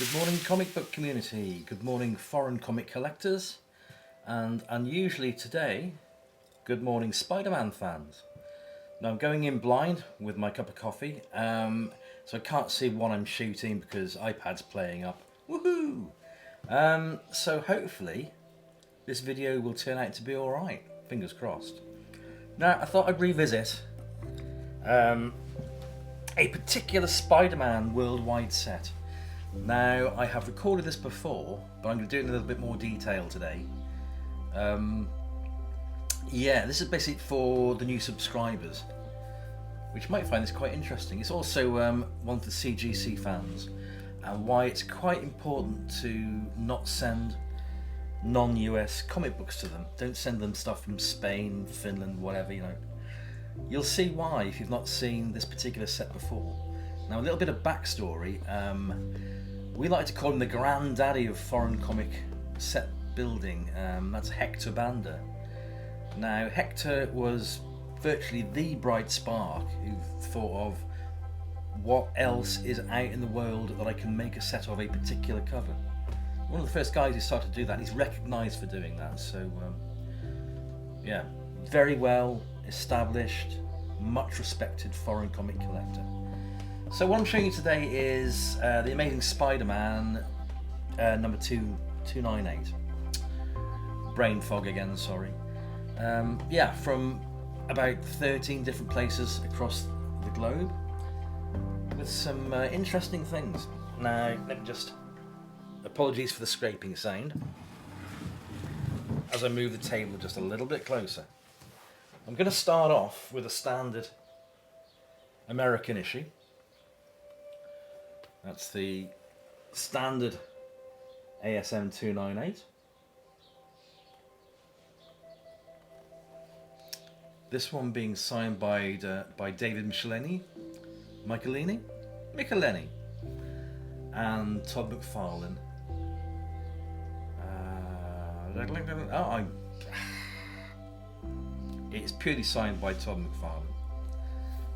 Good morning, comic book community. Good morning, foreign comic collectors. And unusually today, good morning, Spider-Man fans. Now I'm going in blind with my cup of coffee, so I can't see what I'm shooting because iPad's playing up. Woohoo! So hopefully this video will turn out to be alright. Fingers crossed. Now I thought I'd revisit a particular Spider-Man worldwide set. Now I have recorded this before, but I'm going to do it in a little bit more detail today. Yeah, this is basically for the new subscribers, which might find this quite interesting. It's also one for the CGC fans, and why it's quite important to not send non-US comic books to them. Don't send them stuff from Spain, Finland, whatever, you know. You'll see why if you've not seen this particular set before. Now, a little bit of backstory. We like to call him the granddaddy of foreign comic set building. That's Hector Banda. Now, Hector was virtually the bright spark who thought of what else is out in the world that I can make a set of a particular cover. One of the first guys who started to do that. He's recognised for doing that. So, yeah, very well established, much respected foreign comic collector. So what I'm showing you today is the Amazing Spider-Man number 298. Brain fog again, sorry. Yeah, from about 13 different places across the globe with some interesting things. Now, let me just... Apologies for the scraping sound as I move the table just a little bit closer. I'm going to start off with a standard American issue. That's the standard ASM 298. This one being signed by David Michelini, and Todd McFarlane. It's purely signed by Todd McFarlane.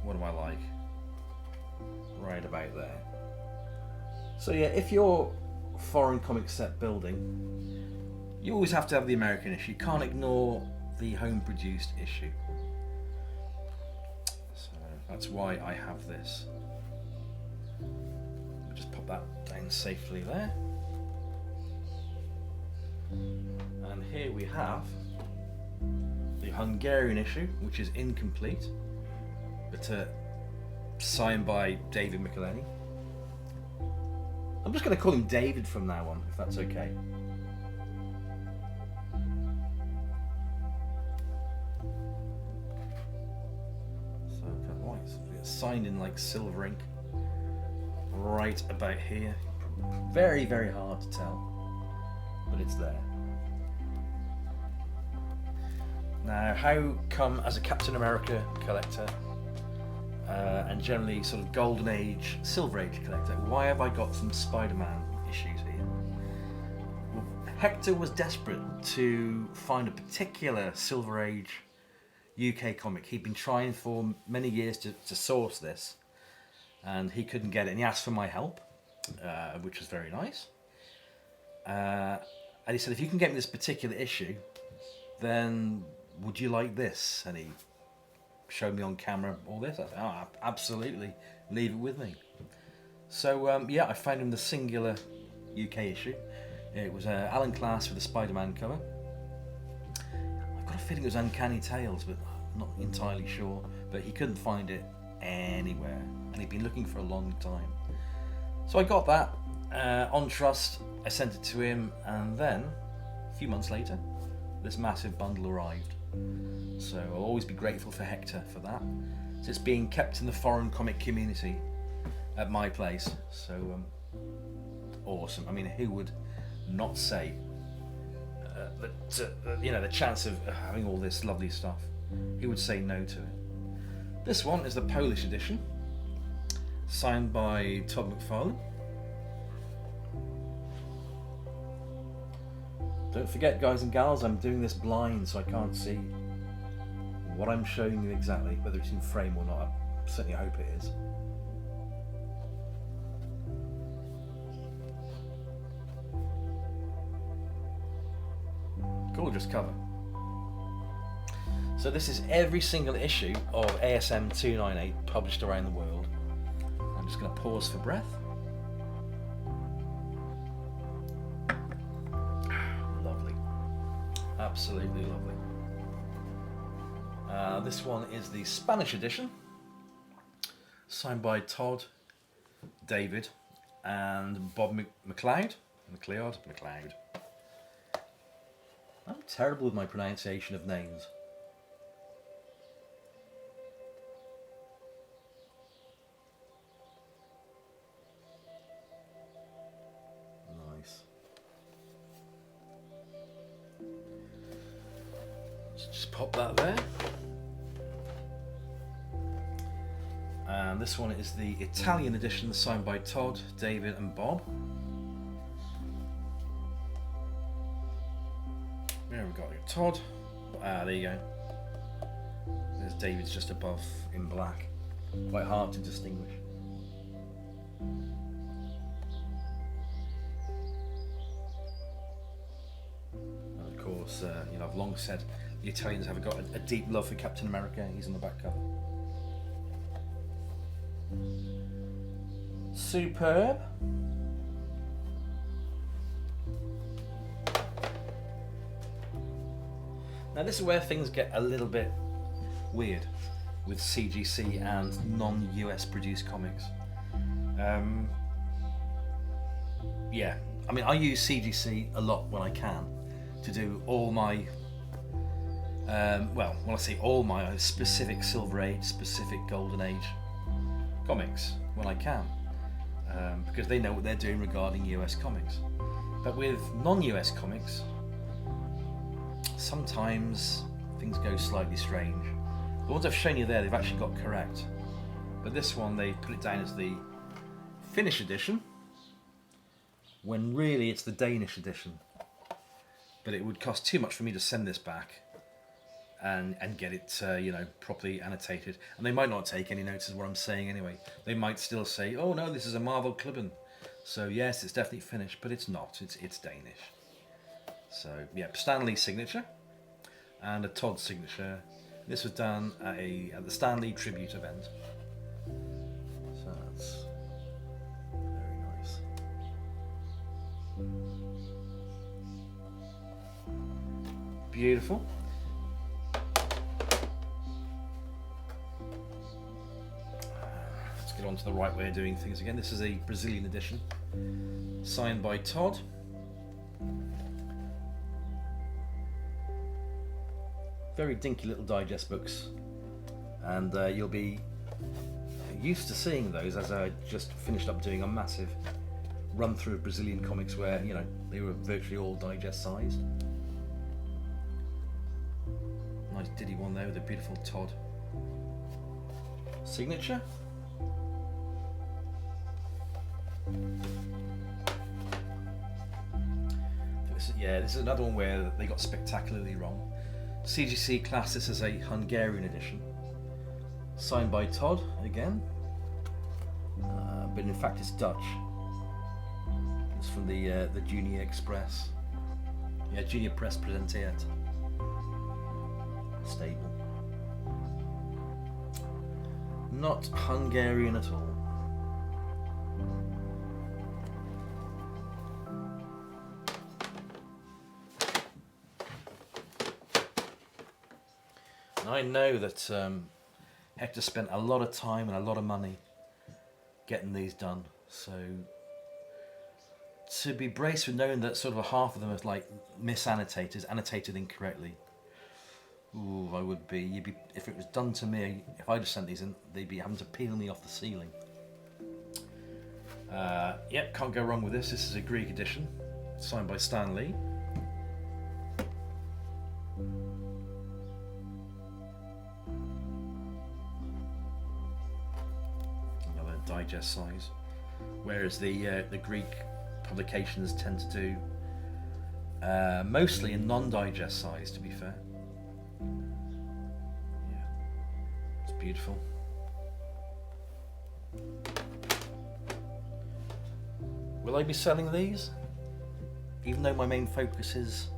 What am I like? Right about there. So yeah, if you're foreign comic set building, you always have to have the American issue. You can't ignore the home-produced issue. So that's why I have this. I'll just pop that down safely there. And here we have the Hungarian issue, which is incomplete, but signed by David Michelini. I'm just going to call him David from now on, if that's okay. So, it's signed in like silver ink, right about here. Very, very hard to tell, but it's there. Now, how come as a Captain America collector, and generally sort of Golden Age, Silver Age collector, why have I got some Spider-Man issues here? Well, Hector was desperate to find a particular Silver Age UK comic. He'd been trying for many years to source this, and he couldn't get it, and he asked for my help, which was very nice. And he said, if you can get me this particular issue, then would you like this? And he showed me on camera all this. I said, oh, absolutely, leave it with me. So yeah, I found him the singular UK issue. It was Alan Class with the Spider-Man cover. I've got a feeling it was Uncanny Tales, but I'm not entirely sure. But he couldn't find it anywhere, and he'd been looking for a long time. So I got that on trust. I sent it to him, and then a few months later, this massive bundle arrived. So I'll always be grateful for Hector for that. So it's being kept in the foreign comic community at my place. So awesome. I mean, who would not say that you know, the chance of having all this lovely stuff? Who would say no to it? This one is the Polish edition, signed by Todd McFarlane. Don't forget, guys and gals, I'm doing this blind, so I can't see what I'm showing you exactly, whether it's in frame or not. I certainly hope it is. gorgeous cover. So this is every single issue of ASM 298 published around the world. I'm just going to pause for breath. Lovely. Absolutely lovely. This one is the Spanish edition, signed by Todd, David, and Bob McLeod. I'm terrible with my pronunciation of names. Nice. Let's just pop that there. And this one is the Italian edition, signed by Todd, David, and Bob. There we go, Todd. There you go. There's David's just above in black. Quite hard to distinguish. And of course, you know, I've long said the Italians have got a deep love for Captain America. He's on the back cover. Superb. Now this is where things get a little bit weird with CGC and non-US produced comics. Yeah, I mean I use CGC a lot when I can to do all my, well, when I say all my specific Silver Age, specific Golden Age comics when I can, because they know what they're doing regarding US comics. But with non-US comics, sometimes things go slightly strange. The ones I've shown you there, they've actually got correct. But this one, they put it down as the Finnish edition, when really it's the Danish edition. But it would cost too much for me to send this back and get it, you know, properly annotated. And they might not take any notice of what I'm saying anyway. They might still say, oh no, this is a Marvel Klubben. So yes, it's definitely Finnish, but it's not, it's Danish. So yeah, Stan Lee's signature and a Todd signature. This was done at the Stan Lee tribute event. So that's very nice. Beautiful. Let's get on to the right way of doing things again. This is a Brazilian edition, signed by Todd. Very dinky little digest books, and you'll be used to seeing those, as I just finished up doing a massive run through of Brazilian comics where, you know, they were virtually all digest sized. Nice diddy one there with a beautiful Todd signature. This is another one where they got spectacularly wrong. CGC classed this as a Hungarian edition, signed by Todd again, but in fact it's Dutch. It's from the Junior Express, Junior Press Presenteert stable. Not Hungarian at all. I know that Hector spent a lot of time and a lot of money getting these done, so to be braced with knowing that sort of a half of them are like misannotated, annotated incorrectly, ooh, I would be, you'd be, if it was done to me, if I'd have sent these in, they'd be having to peel me off the ceiling. Yep, can't go wrong with this. This is a Greek edition, signed by Stan Lee. Digest size, whereas the Greek publications tend to do mostly in non-digest size, to be fair. Yeah, it's beautiful. Will I be selling these? Even though my main focus is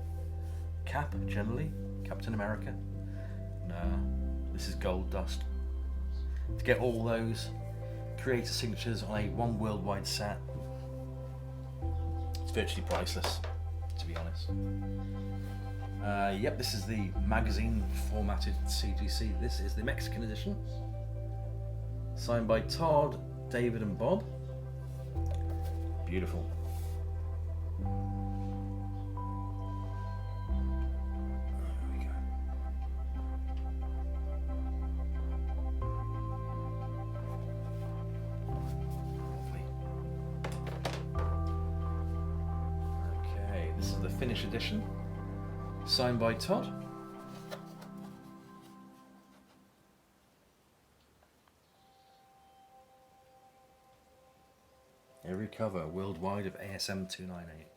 cap generally, Captain America. No, this is gold dust. To get all those creator signatures on a one worldwide set, it's virtually priceless, to be honest. Yep, this is the magazine formatted CGC. This is the Mexican edition, signed by Todd, David and Bob. Beautiful. There we go. Lovely. Okay, this is the Finnish edition, signed by Todd. Every cover worldwide of ASM 298.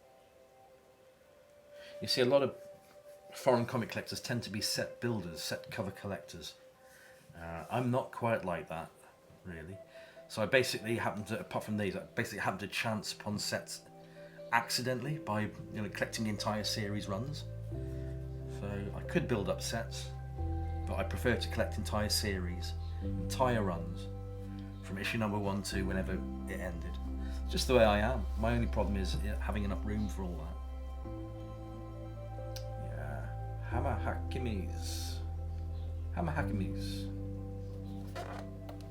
You see, a lot of foreign comic collectors tend to be set builders, set cover collectors. I'm not quite like that, really. So I basically happened to, apart from these, I basically happened to chance upon sets accidentally by collecting entire series runs. So I could build up sets, but I prefer to collect entire series, entire runs, from issue number 1 to whenever it ended. Just the way I am. My only problem is having enough room for all that. Yeah, Hammer Hakimis.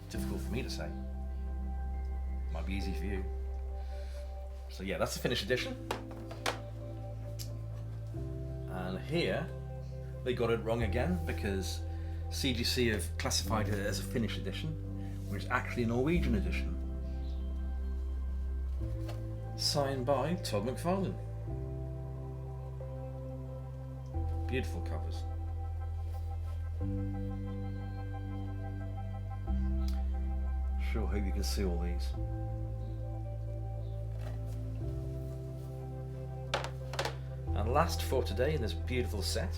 Difficult for me to say. Might be easy for you. So yeah, that's the Finnish edition. And here, they got it wrong again because CGC have classified it as a Finnish edition, which is actually a Norwegian edition. Signed by Todd McFarlane. Beautiful covers. Sure hope you can see all these. And last for today in this beautiful set,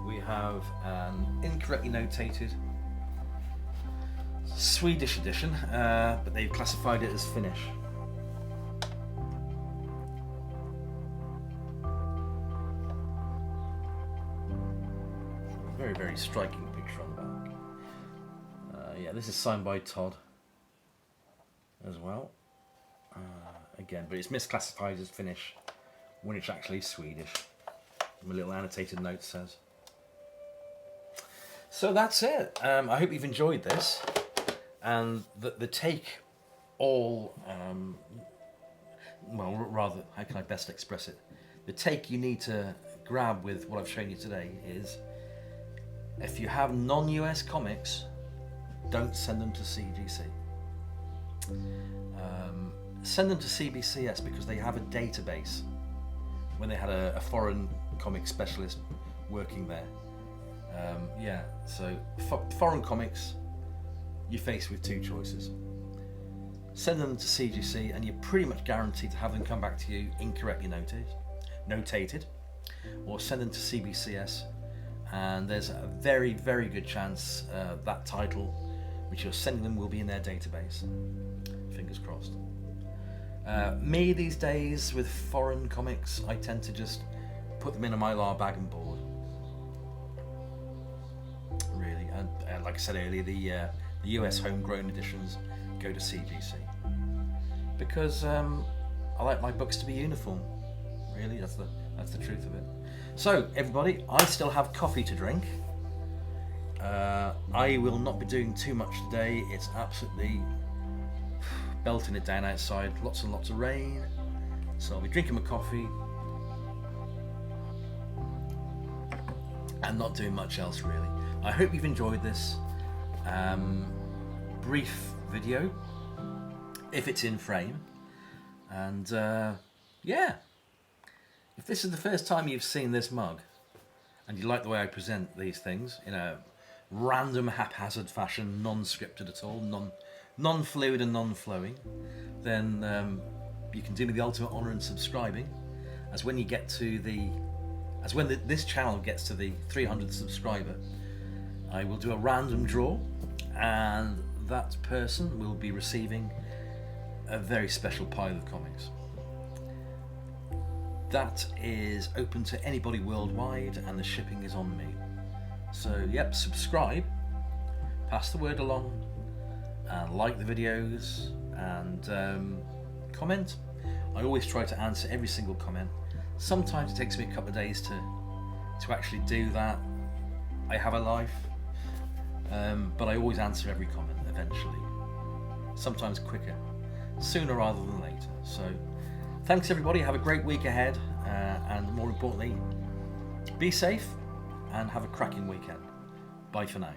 we have an incorrectly notated Swedish edition, but they've classified it as Finnish. Very, very striking picture on the back. Yeah, this is signed by Todd as well. Again, but it's misclassified as Finnish when it's actually Swedish. My little annotated note says. So that's it. I hope you've enjoyed this, and the take all, well, rather, how can I best express it? The take you need to grab with what I've shown you today is, if you have non-US comics, don't send them to CGC. Send them to CBCS because they have a database when they had a foreign comic specialist working there. Yeah, so foreign comics, you're faced with two choices. Send them to CGC and you're pretty much guaranteed to have them come back to you incorrectly notated, or send them to CBCS and there's a very, very good chance that title which you're sending them will be in their database. Fingers crossed. Me these days with foreign comics, I tend to just put them in a Mylar bag and board. Really, and like I said earlier, the US homegrown editions go to CGC because I like my books to be uniform. Really, that's the truth of it. So everybody, I still have coffee to drink. I will not be doing too much today. It's absolutely belting it down outside, lots and lots of rain. So I'll be drinking my coffee and not doing much else really. I hope you've enjoyed this brief video, if it's in frame. And yeah, if this is the first time you've seen this mug and you like the way I present these things in a random, haphazard fashion, non-scripted at all, non-fluid and non-flowing, then you can do me the ultimate honour in subscribing, as when you get to this channel gets to the 300th subscriber, I will do a random draw and that person will be receiving a very special pile of comics. that is open to anybody worldwide, and the shipping is on me. So yep, subscribe, pass the word along, and like the videos, and comment. I always try to answer every single comment. Sometimes it takes me a couple of days to actually do that. I have a life, but I always answer every comment eventually. Sometimes quicker, sooner rather than later. So thanks everybody, have a great week ahead, and more importantly, be safe and have a cracking weekend. Bye for now.